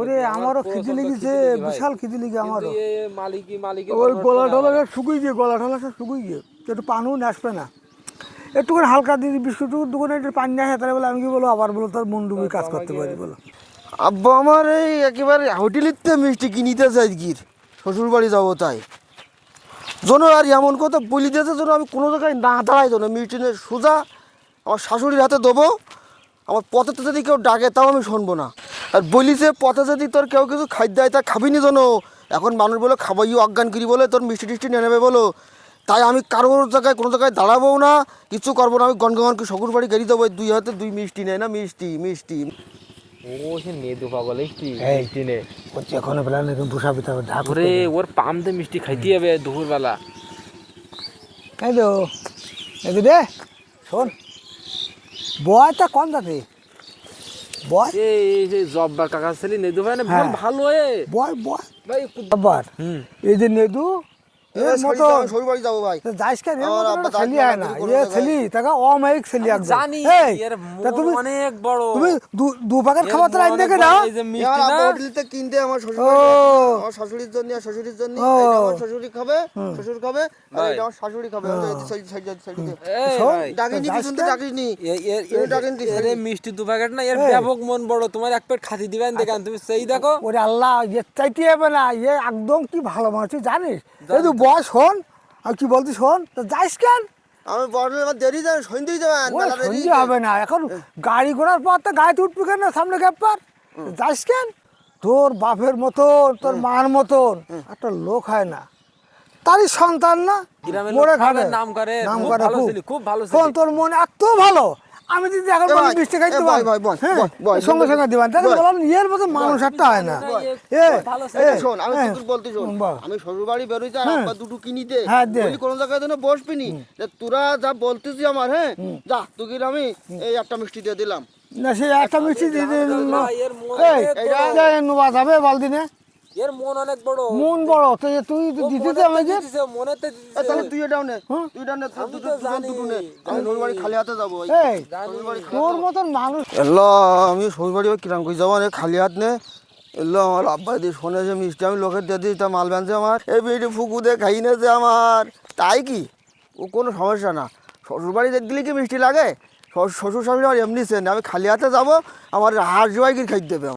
ওরে আমারও খিদে লেগেছে, বিশাল খিদে লেগে আমারও। ওই গলা টলা শুকিয়ে গিয়ে, গলা টলা সব শুকিয়ে গিয়ে, একটু পানিও আসবে না। একটুখানি হালকা দিদি বিস্কুটের দোকানে একটু পানি আসে, তাহলে বলে আমি কি বলো, আবার বলো তোর মন ডুবি কাজ করতে পারি বলো। আব্বা আমার এই একেবারে হোটেলিতে মিষ্টি কিনিতে চাই গির, শ্বশুর বাড়ি যাবো তাই জন্য আর এমন কথা বলি দিয়েছে যেন আমি কোনো জায়গায় না দাঁড়াই যেন মিষ্টি নিয়ে সোজা আমার শাশুড়ির হাতে দেবো। আমার পথে যদি কেউ ডাকে তাও আমি শুনবো না। আর বলিছে পথে যদি তোর কেউ কিছু খাদ্য দেয় তা খাবি নি যেন, এখন মানুষ বলে খাবাই অজ্ঞান করি বলে তোর মিষ্টি টিষ্টি নিয়ে নেবে বলো, তাই আমি কারোর জায়গায় কোনো জায়গায় দাঁড়াবো না, কিছু করবো না। আমি গনগনকে শ্বশুর বাড়ি গাড়ি দেবো, দুই হাতে দুই মিষ্টি নেয় না, মিষ্টি মিষ্টি। ও সে নেদু পাগল মিষ্টি নে এখন বেলা বসা পিতা ওরে, ওর পামতে মিষ্টি খাইতে হবে দুপুর বেলা। এই তো এই রে শোন, বয়টা কোন যাতে বয় এই জব্বার কাকা ছেলে নেদু ভাই না ভালো বয় বয় ভাই আবার এই যে নেদু শ্বশুর বাড়ি যাবো ভাই, যাইস কেন ছেলি হয় না, এ ছেলি তাকে অমায়িক ছেলি একদম জানি। তুমি অনেক বড়, তুমি দু প্যাকেট খাবার তো রাইন দেখে দাও হোটেলিতে কিনতে আমার শ্বশুর আমার শাশুড়ির জন্য আর শ্বশুরের জন্য, আমার শ্বশুরি খাবে, শ্বশুর খাবে আর এটা আমার শাশুড়ি খাবে। ডাকিনি কি শুনতে ডাকিনি, এর মিষ্টি দু প্যাকেট না, এর ব্যাপক মন বড়, তোমার এক প্লেট খাতি দিবেন দেখান, তুমি সেই দেখো। ওরে আল্লাহ, এ চাইতে হবে না, এ একদম কি ভালো মানুষ তুই জানিস। এই তুই বয় শোন, আর কি বলতি শোন, তো যাইস কেন? আমি বড় আমার দেরি যাবেন, সন্ধ্যেই যাবেন, সন্ধ্যে হবে না এখন, গাড়ি ঘোড়ার পর তো গাড়িতে উঠবি কেন, সামনে গ্যাপার যাইস কেন? তোর বাপের মতন তোর মার মতন একটা লোক হয় না, তারই সন্তান না, মরে খাবে নাম করে খুব ভালো। তোর মন এত ভালো, আমি যদি এখন মিষ্টি খাইতে সঙ্গে সঙ্গে দিবেন, তাহলে বললাম এর মতো মানুষ একটা হয় না। শোন আমি বলতে শোন, আমি শ্বশুর বাড়ি বেরোই আর আব্বা দুটো কিনিতে কোনো জায়গায় যেন বসবি নি, তোরা যা বলতেছি আমার, হ্যাঁ যা তোকে আমি এই একটা মিষ্টি দিয়ে দিলাম না, সে একটা মিষ্টি দিয়ে নোবা যাবে বালদিনে। এর মন অনেক বড়, মন বড়, তুই দিতে আমাকে মনেতে তাহলে তুই এটাও নে, তুই এটা নে, দুটো নে, আমি শ্বশুর বাড়ি খালি হাতে যাবো। তোর মতন মানুষ আমি শ্বশুর বাড়ি কিরাম করে যাবো খালি হাত নে। এলো আমার আব্বা দিয়ে শোনে যে মিষ্টি আমি লোকের দিয়ে দিই, তা মাল বানছে আমার এই বেটি ফুকু দিয়ে খাই নেছে আমার, তাই কি ও কোনো সমস্যা না। শ্বশুর বাড়ি দেখলে কি মিষ্টি লাগে, শ্বশুর শাশুড়ি আমার এমনি চেন, আমি খালি হাতে যাবো, আমার হাড় জোয়াই কি খাইতে দেবে।